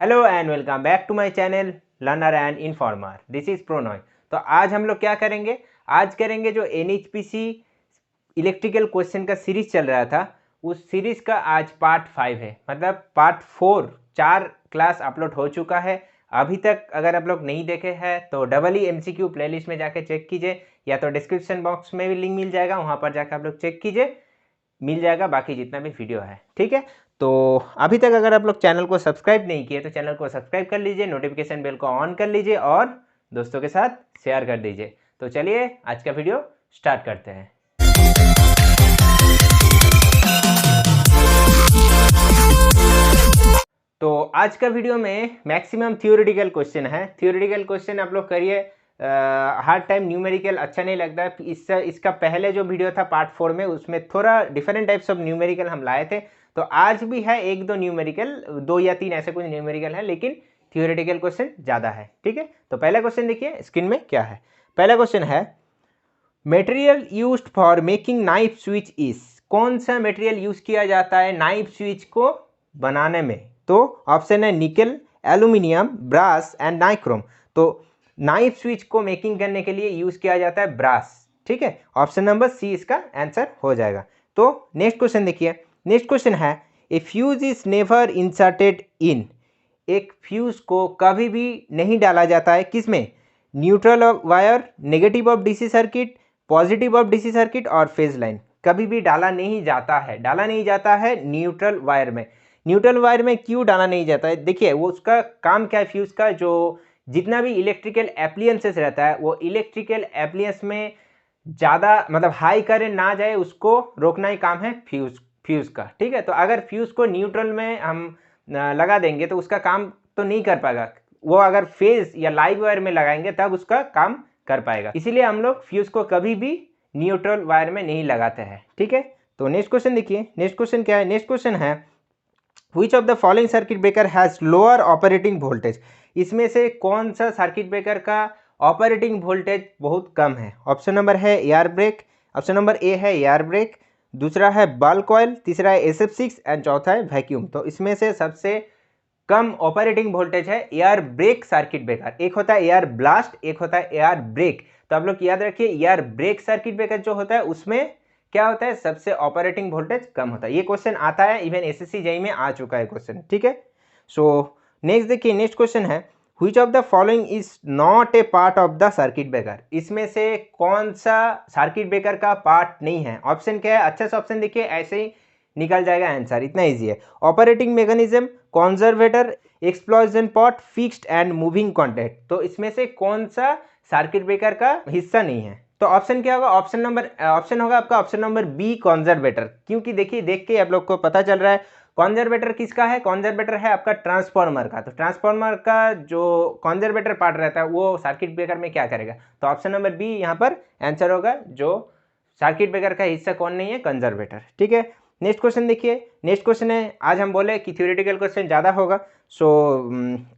Hello and welcome back to my channel Learner and Informer. This is Pronoy. तो आज हम लोग क्या करेंगे, आज करेंगे जो एनएचपीसी इलेक्ट्रिकल क्वेश्चन का सीरीज चल रहा था, उस सीरीज का आज पार्ट 5 है। मतलब पार्ट 4 4 क्लास अपलोड हो चुका है। अभी तक अगर आप लोग नहीं देखे हैं तो EEMCQ प्लेलिस्ट में जाके चेक कीजिए, या तो डिस्क्रिप्शन बॉक्स में भी लिंक मिल जाएगा, वहाँ पर जाकर आप लोग चेक कीजिए, मिल जाएगा बाकी जितना भी वीडियो है। ठीक है, तो अभी तक अगर आप लोग चैनल को सब्सक्राइब नहीं किए तो चैनल को सब्सक्राइब कर लीजिए, नोटिफिकेशन बेल को ऑन कर लीजिए और दोस्तों के साथ शेयर कर दीजिए। तो चलिए आज का वीडियो स्टार्ट करते हैं। तो आज का वीडियो में मैक्सिमम थियोरेटिकल क्वेश्चन है। थियोरेटिकल क्वेश्चन आप लोग करिए, हर टाइम न्यूमेरिकल अच्छा नहीं लगता है। इसका पहले जो वीडियो था पार्ट 4 में, उसमें थोड़ा डिफरेंट टाइप्स ऑफ न्यूमेरिकल हम लाए थे। तो आज भी है एक दो न्यूमेरिकल, 2 या 3 ऐसे कुछ न्यूमेरिकल है, लेकिन थियोरेटिकल क्वेश्चन ज़्यादा है। ठीक है, तो पहला क्वेश्चन देखिए स्क्रीन में क्या है। पहला क्वेश्चन है material used for making knife switch is. कौन सा मटेरियल यूज किया जाता है नाइफ स्विच को बनाने में? तो ऑप्शन है निकल, एल्यूमिनियम, ब्रास एंड नाइक्रोम। तो नाइफ स्विच को मेकिंग करने के लिए यूज किया जाता है ब्रास। ठीक है, ऑप्शन नंबर सी इसका आंसर हो जाएगा। तो नेक्स्ट क्वेश्चन देखिए। नेक्स्ट क्वेश्चन है a fuse is never inserted in. एक फ्यूज को कभी भी नहीं डाला जाता है किसमें? Neutral wire, negative of DC circuit, positive of DC circuit और फेज लाइन। कभी भी डाला नहीं जाता है, डाला नहीं जाता है न्यूट्रल वायर में। न्यूट्रल वायर में क्यों डाला नहीं जाता है? देखिए वो उसका काम क्या है, फ्यूज का जो जितना भी इलेक्ट्रिकल एप्लियंसेस रहता है, वो इलेक्ट्रिकल एप्लियंस में ज़्यादा मतलब हाई करंट ना जाए, उसको रोकना ही काम है फ्यूज का। ठीक है, तो अगर फ्यूज को न्यूट्रल में हम लगा देंगे तो उसका काम तो नहीं कर पाएगा। वो अगर फेज या लाइव वायर में लगाएंगे तब उसका काम कर पाएगा। इसीलिए हम लोग फ्यूज को कभी भी न्यूट्रल वायर में नहीं लगाते हैं। ठीक है, तो नेक्स्ट क्वेश्चन देखिए। नेक्स्ट क्वेश्चन क्या है? नेक्स्ट क्वेश्चन है which of the following circuit breaker has lower operating voltage. इसमें से कौन सा सर्किट ब्रेकर का ऑपरेटिंग वोल्टेज बहुत कम है? ऑप्शन नंबर है air brake, option number A है एयर ब्रेक, दूसरा है बल कॉइल, तीसरा है SF6 एंड चौथा है वैक्यूम। तो इसमें से सबसे कम ऑपरेटिंग वोल्टेज है एयर ब्रेक सर्किट ब्रेकर। एक होता है एयर ब्लास्ट, एक होता है एयर ब्रेक। तो आप लोग याद रखिए, एयर ब्रेक सर्किट ब्रेकर जो होता है उसमें क्या होता है, सबसे ऑपरेटिंग वोल्टेज कम होता है। ये क्वेश्चन आता है, इवन SSC JEE में आ चुका है क्वेश्चन। ठीक है, सो नेक्स्ट देखिए। नेक्स्ट क्वेश्चन है which of the following is not a part of the circuit breaker. इसमें से कौन सा सर्किट ब्रेकर का पार्ट नहीं है? ऑप्शन क्या है? अच्छे से ऑप्शन देखिए, ऐसे ही निकल जाएगा आंसर, इतना इजी है। Operating mechanism, conservator, explosion pot, fixed and moving contact. तो इसमें से कौन सा सर्किट ब्रेकर का हिस्सा नहीं है? तो ऑप्शन क्या होगा? ऑप्शन होगा आपका ऑप्शन नंबर बी, कॉन्जर्वेटर। क्योंकि देखिए, देख के आप लोग को पता चल रहा है कॉन्जर्वेटर किसका है। कॉन्जर्वेटर है आपका ट्रांसफार्मर का। तो ट्रांसफार्मर का जो कॉन्जर्वेटर पार्ट रहता है वो सर्किट ब्रेकर में क्या करेगा? तो ऑप्शन नंबर बी यहाँ पर आंसर होगा, जो सर्किट ब्रेकर का हिस्सा कौन नहीं है? कंजर्वेटर। ठीक है, नेक्स्ट क्वेश्चन देखिए। नेक्स्ट क्वेश्चन है, आज हम बोले कि थ्योरेटिकल क्वेश्चन ज़्यादा होगा। So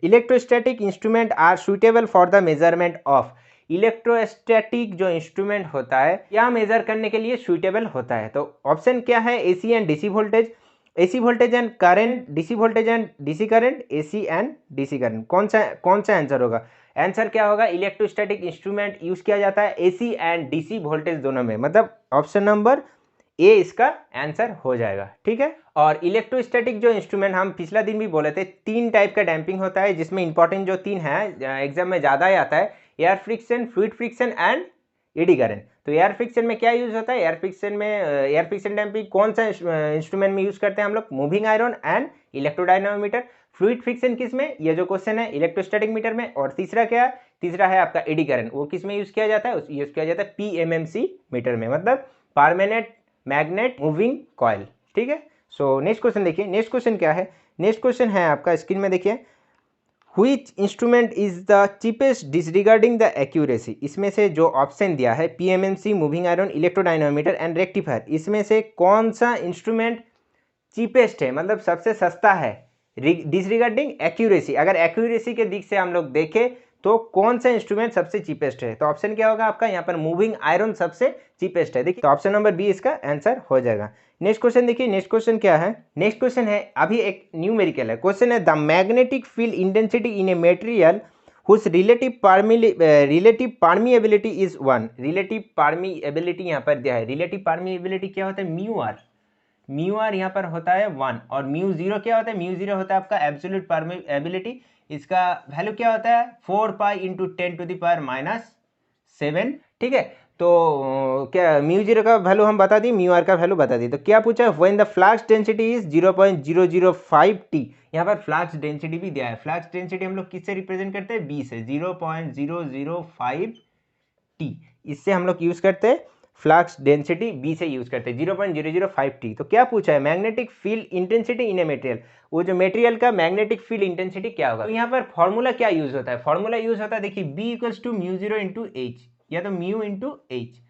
electrostatic instrument are suitable for the measurement of. Electrostatic जो इंस्ट्रूमेंट होता है क्या मेजर करने के लिए सुटेबल होता है? तो ऑप्शन क्या है? AC and DC voltage, AC voltage and current, DC voltage and DC current, AC and DC current. कौन सा आंसर होगा? आंसर क्या होगा? इलेक्ट्रोस्टैटिक इंस्ट्रूमेंट यूज किया जाता है AC एंड DC वोल्टेज दोनों में। मतलब ऑप्शन नंबर ए इसका आंसर हो जाएगा। ठीक है, और इलेक्ट्रोस्टैटिक जो इंस्ट्रूमेंट हम पिछला दिन भी बोले थे, 3 टाइप का डैम्पिंग होता है, जिसमें इंपॉर्टेंट जो 3 है एग्जाम में ज़्यादा ही आता है, air friction, fluid friction and eddy current. तो एयर फ्रिक्शन में क्या यूज होता है? एयर फ्रिक्शन डैम्पिंग कौन सा इंस्ट्रूमेंट में यूज करते हैं हम लोग? Moving iron and electrodynamometer. Fluid friction किस में? ये जो क्वेश्चन है इलेक्ट्रोस्टैटिक मीटर में। और तीसरा क्या है? तीसरा है आपका एडी करंट। वो किस में यूज किया जाता है? यूज किया जाता है PMMC मीटर में, मतलब परमानेंट मैग्नेट मूविंग कॉइल। ठीक है, सो नेक्स्ट क्वेश्चन देखिए। नेक्स्ट क्वेश्चन क्या है? नेक्स्ट क्वेश्चन है आपका स्क्रीन में देखिए, which instrument is the cheapest disregarding the accuracy. इसमें से जो ऑप्शन दिया है PMMC, moving iron, electrodynamometer and rectifier, इसमें से कौन सा इंस्ट्रूमेंट चीपेस्ट है, मतलब सबसे सस्ता है डिसरिगार्डिंग एक्यूरेसी? अगर एक्यूरेसी के दिख से हम लोग देखें तो कौन सा इंस्ट्रूमेंट सबसे चीपेस्ट है? तो ऑप्शन क्या होगा आपका यहाँ पर? मूविंग आयरन सबसे चीपेस्ट है। देखिए, तो ऑप्शन नंबर बी इसका आंसर हो जाएगा। नेक्स्ट क्वेश्चन देखिए, नेक्स्ट क्वेश्चन क्या है, नेक्स्ट क्वेश्चन है अभी एक न्यूमेरिकल है। क्वेश्चन है the magnetic field intensity in a material whose relative permeability is 1। Relative permeability यहाँ पर दिया है। रिलेटिव परमिएबिलिटी क्या होता है, म्यू आर। म्यू आर यहाँ पर होता है 1 और म्यू जीरो क्या होता है, म्यू जीरो होता है आपका एब्सोल्यूट परमिएबिलिटी। इसका वैल्यू क्या होता है 4 पाई इंटू 10⁻⁷ ठीक है। तो क्या म्यू जीरो का वैल्यू हम बता दी, म्यू आर का वैल्यू बता दी। तो क्या पूछा है, when the flux density is 0.005 T. यहाँ पर फ्लक्स डेंसिटी भी दिया है। फ्लक्स डेंसिटी हम लोग किससे रिप्रेजेंट करते हैं, बी से, 0.005 टी। इससे हम लोग यूज करते हैं फ्लक्स डेंसिटी बी से यूज करते हैं 0.005 टी। तो क्या पूछा है, magnetic field intensity in a material, वो जो मटेरियल का मैग्नेटिक फील्ड इंटेंसिटी क्या होगा। तो यहाँ पर फॉर्मूला क्या यूज होता है, फॉर्मूला यूज होता है देखिए B equals to mu zero into H, या तो म्यू इंटू एच।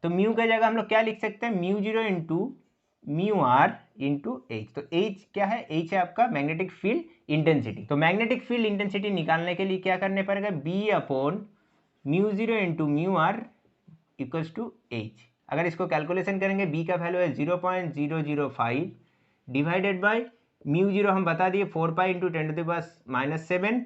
तो म्यू का जगह हम लोग क्या लिख सकते हैं, mu zero into mu r into H. तो एच क्या है, एच है आपका मैग्नेटिक फील्ड इंटेंसिटी। तो मैग्नेटिक फील्ड इंटेंसिटी निकालने के लिए क्या करने पड़ेगा, B upon mu zero into mu r equals to H. अगर इसको कैलकुलेशन करेंगे, बी का वैल्यू है 0.005 डिवाइडेड बाय म्यू जीरो हम बता दिए 4 पाई इंटू 10⁻⁷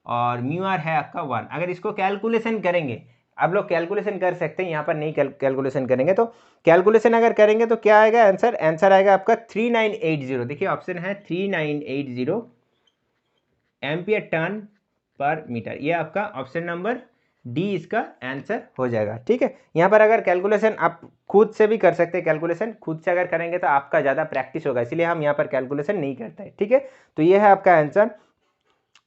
और म्यू आर है आपका 1। अगर इसको कैलकुलेशन करेंगे, आप लोग कैलकुलेशन कर सकते हैं, यहाँ पर नहीं कैलकुलेशन करेंगे। तो कैलकुलेशन अगर करेंगे तो क्या आएगा आंसर, आंसर आएगा आपका 3980। देखिए ऑप्शन है 3980 एम्पियर टर्न पर मीटर, ये आपका ऑप्शन नंबर डी इसका आंसर हो जाएगा। ठीक है, यहाँ पर अगर कैलकुलेशन आप खुद से भी कर सकते हैं, कैलकुलेशन खुद से अगर करेंगे तो आपका ज़्यादा प्रैक्टिस होगा, इसलिए हम यहाँ पर कैलकुलेशन नहीं करते हैं। ठीक है, तो ये है आपका आंसर।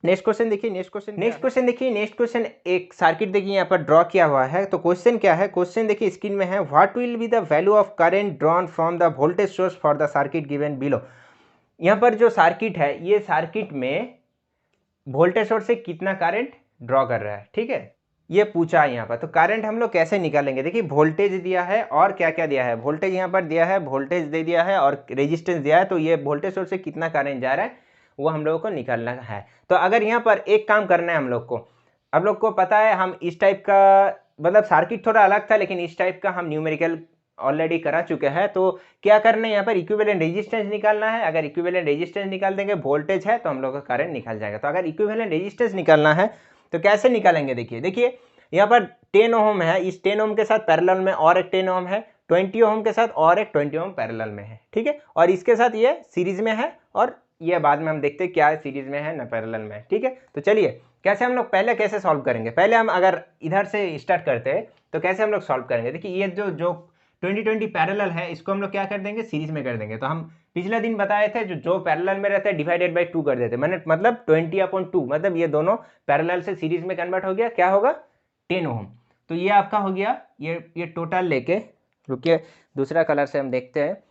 नेक्स्ट क्वेश्चन देखिए, नेक्स्ट क्वेश्चन देखिए, नेक्स्ट क्वेश्चन एक सर्किट देखिए यहाँ पर ड्रॉ किया हुआ है। तो क्वेश्चन क्या है, क्वेश्चन देखिए स्क्रीन में है, what will be the value of current drawn from the voltage source for the circuit given below. यहाँ पर जो सर्किट है, ये सर्किट में वोल्टेज सोर्स से कितना करंट ड्रॉ कर रहा है, ठीक है, ये पूछा है यहाँ पर। तो करंट हम लोग कैसे निकालेंगे, देखिए वोल्टेज दिया है और क्या क्या दिया है, वोल्टेज यहाँ पर दिया है, वोल्टेज दे दिया है और रेजिस्टेंस दिया है। तो ये वोल्टेज सोर्स से कितना करंट जा रहा है वो हम लोगों को निकालना है। तो अगर यहाँ पर एक काम करना है हम लोग को पता है, हम इस टाइप का, मतलब सर्किट थोड़ा अलग था लेकिन इस टाइप का हम न्यूमेरिकल ऑलरेडी करा चुके हैं। तो क्या करना है, यहाँ पर इक्विवेलेंट रेजिस्टेंस निकालना है। अगर इक्विवेलेंट रेजिस्टेंस निकाल देंगे, वोल्टेज है तो हम लोग का करंट निकल जाएगा। तो अगर इक्विवेलेंट रेजिस्टेंस निकालना है तो कैसे निकालेंगे, देखिए यहाँ पर 10 ओम है, इस 10 ओम के साथ पैरेलल में और एक 10 ओम है, 20 ओम के साथ और एक 20 ओम पैरेलल में है। ठीक है, और इसके साथ ये सीरीज में है और ये बाद में हम देखते हैं क्या सीरीज में है ना पैरेलल में है। ठीक है, तो चलिए कैसे हम लोग पहले कैसे सॉल्व करेंगे, पहले हम अगर इधर से स्टार्ट करते हैं तो कैसे हम लोग सॉल्व करेंगे। देखिए ये जो 20 पैरेलल है, इसको हम लोग क्या कर देंगे, सीरीज में कर देंगे। तो हम पिछले दिन बताए थे जो पैरेलल में रहता है डिवाइडेड बाय 2 कर देते, मैंने मतलब 20/2, मतलब ये दोनों पैरेलल से सीरीज में कन्वर्ट हो गया, क्या होगा 10 ओम। तो ये आपका हो गया, ये टोटल लेके, रुकिए दूसरा कलर से हम देखते हैं।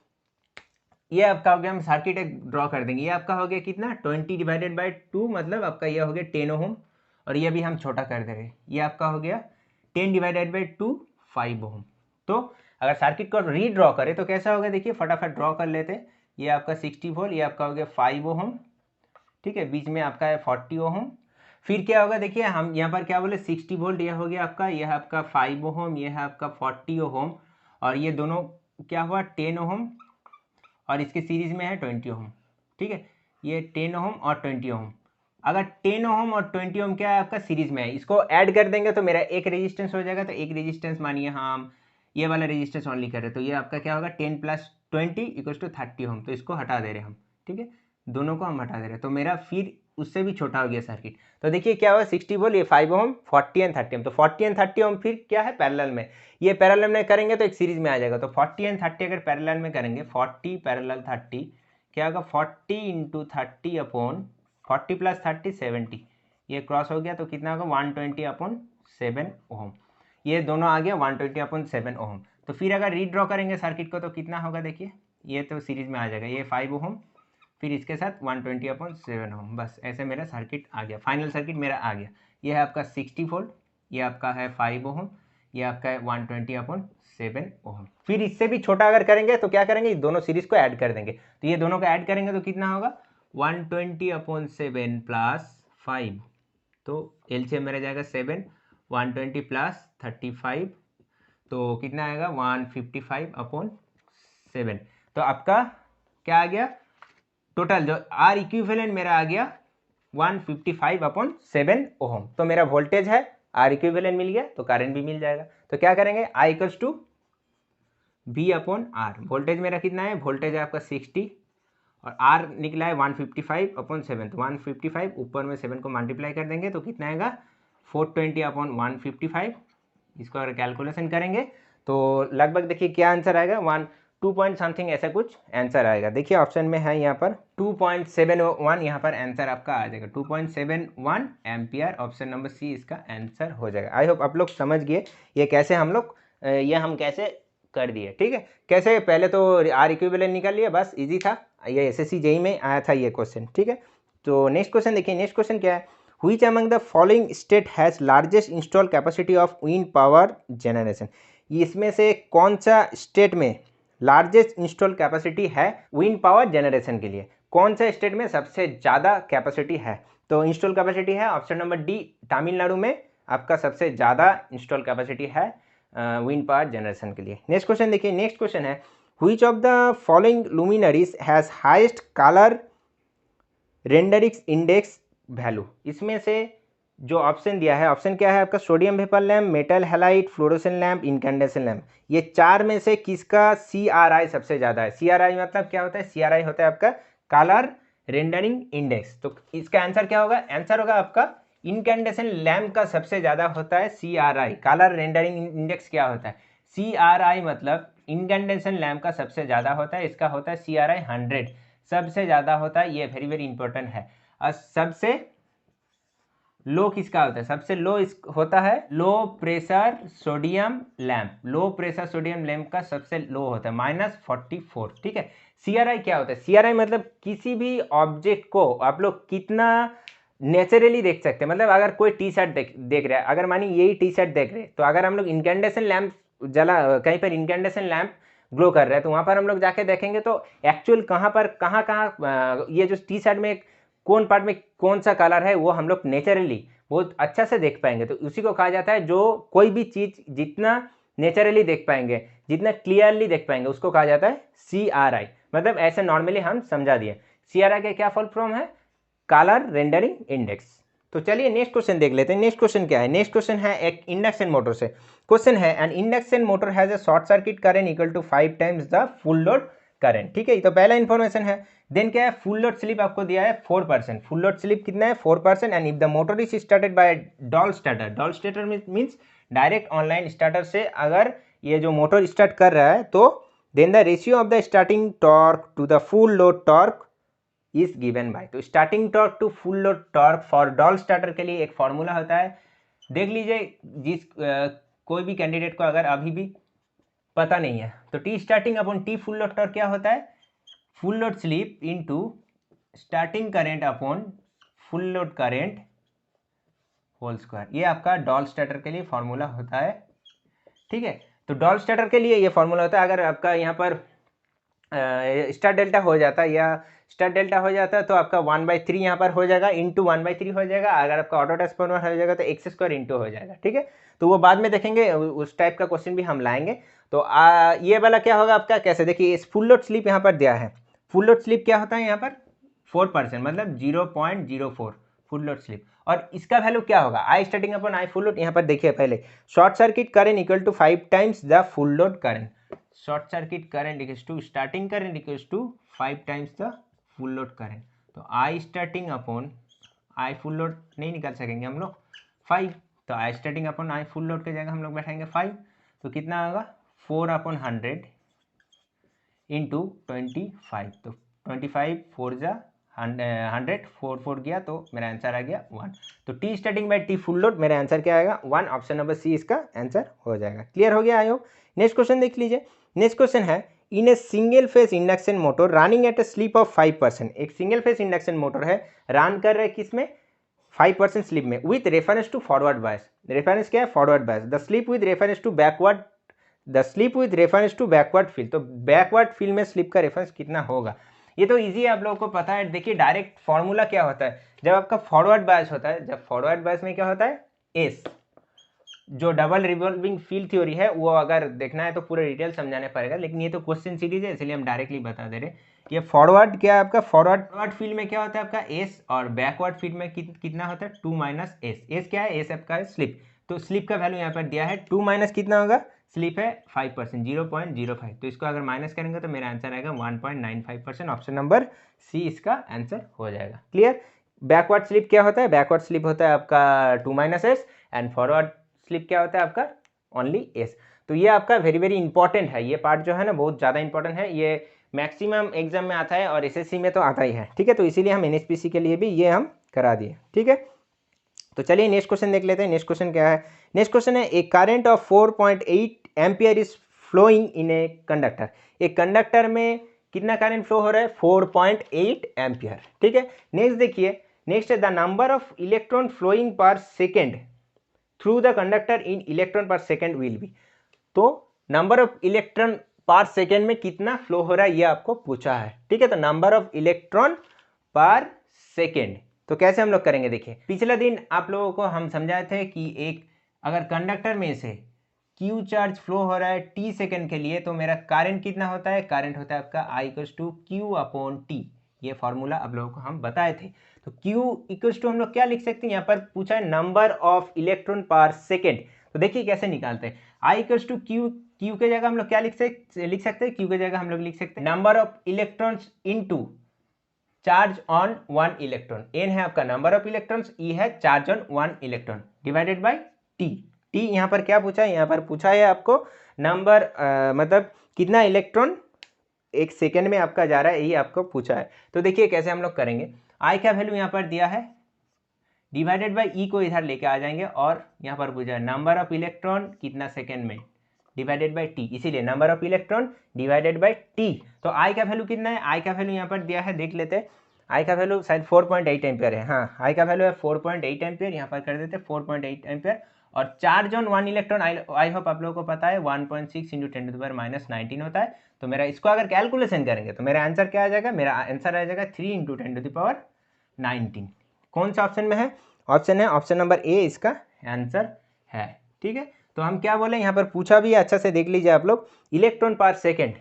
ये आपका हो गया, हम सर्किट एक ड्रॉ कर देंगे। ये आपका हो गया कितना 20/2, मतलब आपका ये हो गया 10 ओम। और ये भी हम छोटा कर देंगे, ये आपका हो गया 10/2 5 ओम। तो अगर सर्किट को रीड्रॉ करें तो कैसा होगा, देखिए फटाफट ड्रॉ कर लेते हैं। ये आपका 60 वोल्ट, ये आपका हो गया 5 ओम। ठीक है, बीच में आपका है 40 ओम। फिर क्या होगा, देखिए हम यहाँ पर क्या बोले 60 वोल्ट, ये हो गया आपका, यह आपका 5 ओम, यह है आपका 40 ओम, और ये दोनों क्या हुआ 10 ओम, और इसके सीरीज में है 20 ओम। ठीक है, ये 10 ओम और 20 ओम। अगर 10 ओम और 20 ओम क्या है आपका सीरीज में है, इसको ऐड कर देंगे तो मेरा एक रेजिस्टेंस हो जाएगा। तो एक रेजिस्टेंस मानिए हम ये वाला रेजिस्टेंस ओनली कर रहे हैं, तो ये आपका क्या होगा 10 + 20 = 30 ओम। तो इसको हटा दे रहे हैं हम, ठीक है, दोनों को हम हटा दे रहे हैं। तो मेरा फिर उससे भी छोटा हो गया सर्किट। तो देखिए क्या हुआ 60 वोल्ट, ये 5 ओम, 40 एंड 30 ओम। तो 40 एंड 30 ओम फिर क्या है पैरेलल में, ये पैरेलल में करेंगे तो एक सीरीज में आ जाएगा। तो 40 एंड 30 अगर पैरेलल में करेंगे, 40 पैरेलल 30 क्या होगा 40 × 30 अपॉन 40 + 30 70, ये क्रॉस हो गया तो कितना होगा 120/7 ओम। ये दोनों आ गया 120/7 ओम। तो फिर अगर रीड्रॉ करेंगे सर्किट को तो कितना होगा, देखिए ये तो सीरीज में आ जाएगा, ये 5 ओम फिर इसके साथ 120/7 ओम। बस ऐसे मेरा सर्किट आ गया, फाइनल सर्किट मेरा आ गया। ये है आपका 60 वोल्ट, ये आपका है 5 ओम, ये आपका है 120/7 ओम। फिर इससे भी छोटा अगर करेंगे तो क्या करेंगे, दोनों सीरीज को ऐड कर देंगे। तो ये दोनों को ऐड करेंगे तो कितना होगा 120/7 + 5, तो एलसीएम मेरा जाएगा 7, 120 + 35, तो कितना आएगा 155/7। तो आपका क्या आ गया टोटल, जो आर इक्विवेलेंट मेरा आ गया 155/7 ओम। तो मेरा वोल्टेज है, आर इक्विवेलेंट मिल गया तो करंट भी मिल जाएगा। तो क्या करेंगे, आई इक्वल्स टू V/R। वोल्टेज मेरा कितना है, वोल्टेज है आपका 60 और आर निकला है 155/7। तो 155 ऊपर में 7 को मल्टीप्लाई कर देंगे तो कितना आएगा 420/155। इसको अगर कैलकुलेशन करेंगे तो लगभग देखिए क्या आंसर आएगा, 2 पॉइंट समथिंग ऐसा कुछ आंसर आएगा। देखिए ऑप्शन में है यहाँ पर 2.71, यहाँ पर आंसर आपका आ जाएगा 2.71 एम्पियर। ऑप्शन नंबर सी इसका आंसर हो जाएगा। आई होप आप लोग समझ गए ये कैसे हम लोग हम कैसे कर दिए। ठीक है, कैसे, पहले तो आर इक्विवेलेंट निकाल लिया, बस इजी था, ये एसएससी जेईई में आया था ये क्वेश्चन। ठीक है, तो नेक्स्ट क्वेश्चन देखिए। नेक्स्ट क्वेश्चन क्या है, which among the following state has largest install capacity of wind power generation. इसमें से कौन सा स्टेट में लार्जेस्ट इंस्टॉल कैपेसिटी है विंड पावर जनरेशन के लिए, कौन सा स्टेट में सबसे ज़्यादा कैपेसिटी है। तो इंस्टॉल कैपेसिटी है ऑप्शन नंबर डी, तमिलनाडु में आपका सबसे ज़्यादा इंस्टॉल कैपेसिटी है विंड पावर जनरेशन के लिए। नेक्स्ट क्वेश्चन देखिए। नेक्स्ट क्वेश्चन है which of the following luminaires has highest colour rendering index value. इसमें से जो ऑप्शन दिया है, ऑप्शन क्या है आपका, sodium vapour lamp, metal halide, fluorescent lamp, incandescent lamp. ये चार में से किसका CRI सबसे ज़्यादा है। CRI मतलब क्या होता है, CRI होता है आपका कलर रेंडरिंग इंडेक्स। तो इसका आंसर क्या होगा, आंसर होगा आपका इनकैंडेसेंट लैम्प का सबसे ज़्यादा होता है CRI। कलर रेंडरिंग इंडेक्स क्या होता है, CRI मतलब इनकैंडेसेंट लैम्प का सबसे ज़्यादा होता है, इसका होता है CRI 100 सबसे ज़्यादा होता है। ये वेरी वेरी इंपॉर्टेंट है। और सबसे लो किसका होता है, सबसे लो होता है low pressure sodium lamp. Low pressure sodium lamp का सबसे लो होता है -44। ठीक है, CRI क्या होता है, CRI मतलब किसी भी ऑब्जेक्ट को आप लोग कितना नेचुरली देख सकते हैं। मतलब अगर कोई टी शर्ट देख रहा है, अगर मानिए यही टी शर्ट देख रहे हैं, तो अगर हम लोग इनकैंडेसेंट लैम्प कहीं पर इनकैंडेसेंट लैम्प ग्लो कर रहा है तो वहाँ पर हम लोग जाके देखेंगे तो एक्चुअल कहाँ पर कहाँ ये जो टी शर्ट में कौन पार्ट में कौन सा कलर है वो हम लोग नेचुरली बहुत अच्छा से देख पाएंगे। तो उसी को कहा जाता है, जो कोई भी चीज़ जितना नेचुरली देख पाएंगे, जितना क्लियरली देख पाएंगे, उसको कहा जाता है CRI। मतलब ऐसे नॉर्मली हम समझा दिए। CRI का क्या फुल फॉर्म है, कलर रेंडरिंग इंडेक्स। तो चलिए नेक्स्ट क्वेश्चन देख लेते हैं। नेक्स्ट क्वेश्चन क्या है, नेक्स्ट क्वेश्चन है एक इंडक्शन मोटर से क्वेश्चन है। An induction motor has a short circuit current equal to 5 times the full load current. ठीक है, ये तो पहला इंफॉर्मेशन है। देन क्या है, फुल लोड स्लिप आपको दिया है 4%। फुल लोड स्लिप कितना है, 4%। And if the motor is started by doll starter, doll starter means direct online starter से अगर ये जो मोटर स्टार्ट कर रहा है तो then the ratio of the starting torque to the full load torque is given by. तो starting torque to full load torque for DOL starter के लिए एक फॉर्मूला होता है। देख लीजिए, जिस कोई भी कैंडिडेट को अगर अभी भी पता नहीं है तो T starting upon T full load torque क्या होता है, full load slip into starting current upon full load current whole square. ये आपका डॉल स्टार्टर के लिए फॉर्मूला होता है। ठीक है, तो डॉल स्टार्टर के लिए ये फॉर्मूला होता है। अगर आपका यहाँ पर स्टार डेल्टा हो जाता है या स्टार डेल्टा हो जाता है तो आपका 1/3 यहाँ पर हो जाएगा, इंटू 1/3 हो जाएगा। अगर आपका ऑटो ट्रांसफॉर्मर हो जाएगा तो x² इंटू हो जाएगा। ठीक है, तो वो बाद में देखेंगे, उस टाइप का क्वेश्चन भी हम लाएंगे। तो ये वाला क्या होगा आपका, कैसे, देखिए इस फुल लोड स्लिप यहाँ पर दिया है। फुल लोड स्लिप क्या होता है यहाँ पर 4%, मतलब 0.04 फुल लोड स्लिप। और इसका वैल्यू क्या होगा, I starting upon I full load. यहाँ पर देखिए पहले short circuit current equal to 5 times the full load current. Short circuit current equals to starting current equals to 5 times the full load current. तो I starting upon I full load नहीं निकाल सकेंगे हम लोग 5, तो I starting upon I full load की जगह हम लोग बैठाएंगे 5। तो कितना होगा 4/100 इंटू 25। तो 25 4 जा 100, 4 गया तो मेरा आंसर आ गया 1। तो T starting by T full load मेरा आंसर क्या आएगा 1। ऑप्शन नंबर सी इसका आंसर हो जाएगा। क्लियर हो गया आई होप। नेक्स्ट क्वेश्चन देख लीजिए। नेक्स्ट क्वेश्चन है, in a single phase induction motor running at a slip of 5%। एक सिंगल फेस इंडक्शन मोटर है, रन कर रहे किस में 5% स्लिप में, with reference to forward bias. Reference क्या है, forward bias. The slip with reference to backward, the slip with reference to backward field. तो बैकवर्ड फील्ड में स्लिप का रेफरेंस कितना होगा, ये तो इजी है, आप लोगों को पता है। देखिए डायरेक्ट फॉर्मूला क्या होता है, जब आपका फॉरवर्ड बायस होता है, जब फॉरवर्ड बायस में क्या होता है एस, जो डबल रिवॉल्विंग फील्ड थ्योरी है वो अगर देखना है तो पूरा डिटेल समझाने पड़ेगा, लेकिन ये तो क्वेश्चन सीरीज है इसलिए हम डायरेक्टली बता दे रहे हैं। ये फॉरवर्ड क्या है आपका, फॉरवर्ड फील्ड में क्या होता है आपका एस, और बैकवर्ड फील्ड में कितना होता है 2 माइनस एस। एस क्या है, एस आपका है स्लिप, तो स्लिप का वैल्यू यहाँ पर दिया है 2 माइनस कितना होगा, स्लिप है 5%, 0.05, तो इसको अगर माइनस करेंगे तो मेरा आंसर आएगा 1.95%। ऑप्शन नंबर सी इसका आंसर हो जाएगा। क्लियर। बैकवर्ड स्लिप क्या होता है, बैकवर्ड स्लिप होता है आपका 2 minus S, and forward slip क्या होता है आपका ओनली एस। तो ये आपका वेरी वेरी इंपॉर्टेंट है, ये पार्ट जो है ना बहुत ज़्यादा इंपॉर्टेंट है, ये मैक्सिमम एग्जाम में आता है और एसएससी में तो आता ही है। ठीक है, तो इसीलिए हम एनएचपीसी के लिए भी ये हम करा दिए। ठीक है, तो चलिए नेक्स्ट क्वेश्चन देख लेते हैं। नेक्स्ट क्वेश्चन क्या है, नेक्स्ट क्वेश्चन है a current of 4.8 ampere is flowing in a conductor. एक कंडक्टर में कितना करंट फ्लो हो रहा है, 4.8 एम्पियर। ठीक है, नेक्स्ट देखिए, नेक्स्ट है the number of electron flowing per second through the conductor in electron per second will be. तो number of electron per second में कितना फ्लो हो रहा है ये आपको पूछा है। ठीक है, तो number of electron per second, तो कैसे हम लोग करेंगे, देखिए पिछले दिन आप लोगों को हम समझाए थे कि एक अगर कंडक्टर में से क्यू चार्ज फ्लो हो रहा है टी सेकेंड के लिए, तो मेरा करंट कितना होता है, करंट होता है आपका I equals to Q upon T. ये फॉर्मूला आप लोगों को हम बताए थे। तो क्यू इक्वल्स टू हम लोग क्या लिख सकते हैं, यहाँ पर पूछा है number of electron per second. तो देखिए कैसे निकालते हैं, आई इक्वल्स टू क्यू, क्यू के जगह हम लोग क्या लिख सकते हैं, क्यू के जगह हम लोग लिख सकते हैं number of electrons into charge on one electron. N है आपका नंबर ऑफ इलेक्ट्रॉन्स, ई है charge on one electron, divided by T. T यहाँ पर क्या पूछा है, यहाँ पर पूछा है आपको नंबर मतलब कितना इलेक्ट्रॉन एक सेकेंड में आपका जा रहा है, यही आपको पूछा है। तो देखिए कैसे हम लोग करेंगे, आई का वैल्यू यहाँ पर दिया है, डिवाइडेड बाय ई को इधर लेके आ जाएंगे, और यहाँ पर पूछा है नंबर ऑफ इलेक्ट्रॉन कितना सेकेंड में, डिवाइडेड बाय टी, इसीलिए number of electron divided by T. तो आई का वैल्यू कितना है, आई का वैल्यू यहाँ पर दिया है, देख लेते हैं। आई का वैल्यू शायद 4.8 एम्पियर है, हाँ आई का वैल्यू है 4.8 एम्पियर, यहाँ पर कर देते 4.8 एम्पियर। और charge on one electron I hope आप लोगों को पता है 1.6 इंटू 10⁻⁹ होता है। तो मेरा इसको अगर कैलकुलेशन करेंगे तो मेरा आंसर क्या आ जाएगा, मेरा आंसर आ जाएगा 3 इंटू 10⁻19। कौन सा ऑप्शन में है, ऑप्शन है ऑप्शन नंबर ए इसका आंसर है। ठीक है, तो हम क्या बोले, यहाँ पर पूछा भी है, अच्छा से देख लीजिए आप लोग, electron per second,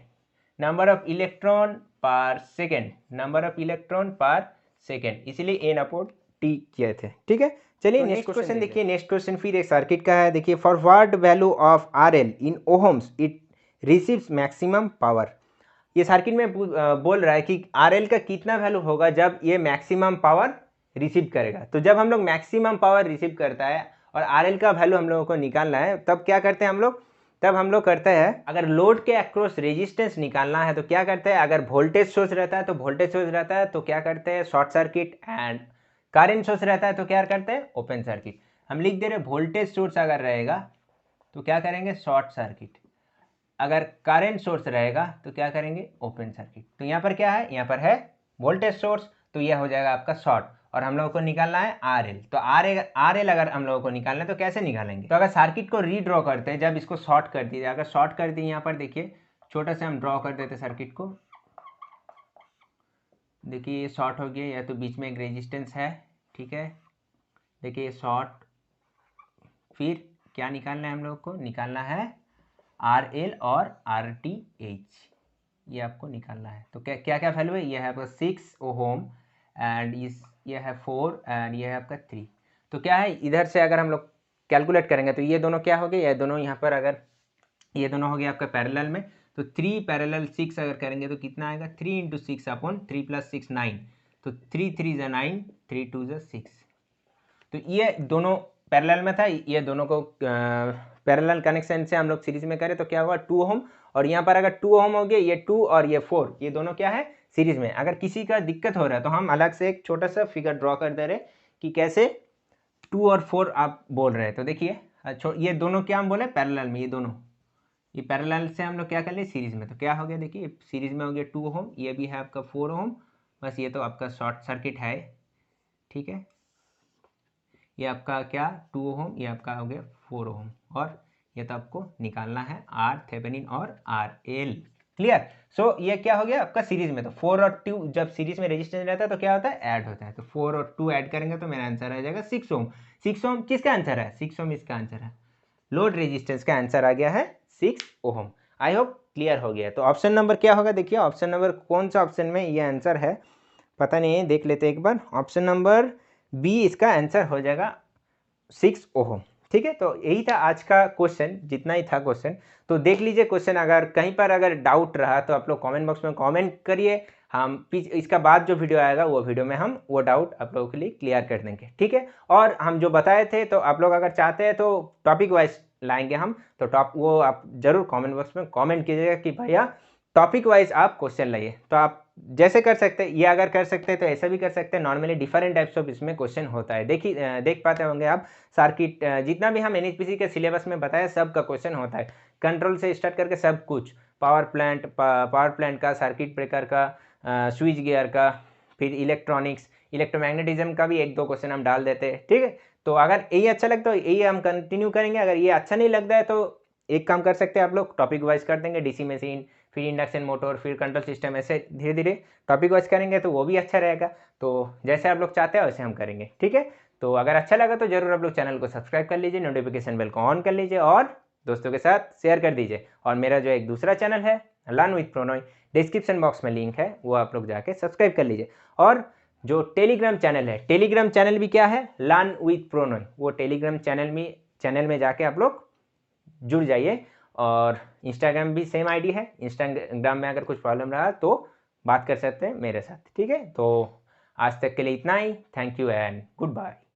number of electron per second, number of electron per second, इसीलिए एन अपॉन टी किए थे। ठीक है, चलिए नेक्स्ट क्वेश्चन देखिए। नेक्स्ट क्वेश्चन फिर एक सर्किट का है, देखिए for what value of R L in ohms it receives maximum power. ये सर्किट में बोल रहा है कि आर एल का कितना वैल्यू होगा जब ये मैक्सिमम पावर रिसीव करेगा। तो जब हम लोग मैक्सिमम पावर रिसीव करता है और आर एल का वैल्यू हम लोगों को निकालना है, तब क्या करते हैं हम लोग, तब हम लोग करते हैं अगर लोड के अक्रॉस रेजिस्टेंस निकालना है तो क्या करते हैं, अगर वोल्टेज सोर्स रहता है तो वोल्टेज सोर्स रहता है तो क्या करते हैं short circuit, and current source रहता है तो क्या करते हैं ओपन सर्किट। हम लिख दे रहे वोल्टेज सोर्स अगर रहेगा तो क्या करेंगे शॉर्ट सर्किट, अगर करंट सोर्स रहेगा तो क्या करेंगे ओपन सर्किट। तो यहाँ पर क्या है, यहाँ पर है वोल्टेज सोर्स, तो यह हो जाएगा आपका शॉर्ट, और हम लोगों को निकालना है आर एल। तो आर एल अगर हम लोगों को निकालना है तो कैसे निकालेंगे, तो अगर सर्किट को रीड्रॉ करते हैं, जब इसको शॉर्ट कर दिए, अगर शॉर्ट कर दिए यहाँ पर देखिए छोटा से हम ड्रॉ कर देते सर्किट को, देखिए ये शॉर्ट हो गया, या तो बीच में एक रेजिस्टेंस है। ठीक है, देखिए ये शॉर्ट, फिर क्या निकालना है हम लोग को, निकालना है आर एल और आर टी एच, ये आपको निकालना है। तो क्या क्या क्या वैल्यू है, ये है आपका 6 ओम, एंड ये है 4, एंड ये है आपका 3। तो क्या है, इधर से अगर हम लोग कैलकुलेट करेंगे तो ये दोनों क्या हो गए, ये दोनों यहाँ पर अगर ये दोनों हो गया आपका पैरेलल में, तो 3 पैरेलल 6 अगर करेंगे तो कितना आएगा, 3 इंटू 6 अपॉन 3 प्लस 6 9, तो 3 3 ज़ा 9, 3 2 ज़ा 6। तो ये दोनों पैरेलल में था, ये दोनों को पैरेलल कनेक्शन से हम लोग सीरीज में करें तो क्या होगा 2 ओम, और यहाँ पर अगर 2 ओम हो गया, ये 2 और ये 4, ये दोनों क्या है सीरीज में। अगर किसी का दिक्कत हो रहा है तो हम अलग से एक छोटा सा फिगर ड्रॉ कर दे रहे कि कैसे 2 और 4 आप बोल रहे हैं। तो देखिए ये दोनों क्या हम बोले पैरेलल में, ये दोनों ये पैरेलल से हम लोग क्या कर लिए सीरीज में, तो क्या हो गया देखिए सीरीज में हो गया 2 ओम, ये भी है आपका 4 ओम, बस ये तो आपका शॉर्ट सर्किट है। ठीक है, ये आपका क्या 2 ओम, ये आपका हो गया 4 ओम, और ये तो आपको निकालना है आर थेवेनिन और आर एल। क्लियर। सो ये क्या हो गया आपका सीरीज में, तो 4 और 2 जब सीरीज में रेजिस्टेंस रहता है तो क्या होता है ऐड होता है, तो 4 और 2 ऐड करेंगे तो मेरा आंसर आ जाएगा 6 ओम। 6 ओम किसका आंसर है, 6 ओम इसका आंसर है। लोड रेजिस्टेंस का आंसर आ गया है 6 ओम। आई होप क्लियर हो गया। तो ऑप्शन नंबर क्या होगा, देखिए ऑप्शन नंबर कौन सा ऑप्शन में ये आंसर है पता नहीं है, देख लेते एक बार। ऑप्शन नंबर बी इसका आंसर हो जाएगा 6 ओम। ठीक है, तो यही था आज का क्वेश्चन, जितना ही था क्वेश्चन। तो देख लीजिए क्वेश्चन, अगर कहीं पर अगर डाउट रहा तो आप लोग कमेंट बॉक्स में कमेंट करिए। हम इसका बाद जो वीडियो आएगा वो वीडियो में हम वो डाउट आप लोगों के लिए क्लियर कर देंगे। ठीक है, और हम जो बताए थे तो आप लोग अगर चाहते हैं तो टॉपिक वाइज लाएंगे हम, तो वो आप जरूर कमेंट बॉक्स में कमेंट कीजिएगा कि भैया टॉपिक वाइज आप क्वेश्चन लाइए। तो आप जैसे कर सकते हैं, ये अगर कर सकते हैं तो ऐसा भी कर सकते हैं। नॉर्मली डिफरेंट टाइप्स ऑफ इसमें क्वेश्चन होता है, देखिए देख पाते होंगे आप। सर्किट जितना भी हम एनएचपीसी के सिलेबस में बताया सब का क्वेश्चन होता है, कंट्रोल से स्टार्ट करके सब कुछ, पावर प्लांट का, सर्किट ब्रेकर का, स्विच गियर का, फिर इलेक्ट्रॉनिक्स, इलेक्ट्रोमैग्नेटिज्म का भी एक दो क्वेश्चन हम डाल देते हैं। ठीक है, तो अगर यही अच्छा लगता है यही हम कंटिन्यू करेंगे। अगर ये अच्छा नहीं लगता है तो एक काम कर सकते हैं आप लोग, टॉपिक वाइज कर देंगे, डीसी मशीन, फिर इंडक्शन मोटर, फिर कंट्रोल सिस्टम, ऐसे धीरे धीरे टॉपिक वाइज करेंगे तो वो भी अच्छा रहेगा। तो जैसे आप लोग चाहते हैं वैसे हम करेंगे। ठीक है, तो अगर अच्छा लगा तो जरूर आप लोग चैनल को सब्सक्राइब कर लीजिए, नोटिफिकेशन बेल को ऑन कर लीजिए और दोस्तों के साथ शेयर कर दीजिए। और मेरा जो एक दूसरा चैनल है लर्न विथ प्रोनोय, डिस्क्रिप्शन बॉक्स में लिंक है, वो आप लोग जाके सब्सक्राइब कर लीजिए। और जो टेलीग्राम चैनल है, टेलीग्राम चैनल भी क्या है, लर्न विथ प्रोनोय, वो टेलीग्राम चैनल में जाके आप लोग जुड़ जाइए। और इंस्टाग्राम भी सेम आईडी है, इंस्टाग्राम में अगर कुछ प्रॉब्लम रहा तो बात कर सकते हैं मेरे साथ। ठीक है, तो आज तक के लिए इतना ही। Thank you and good bye.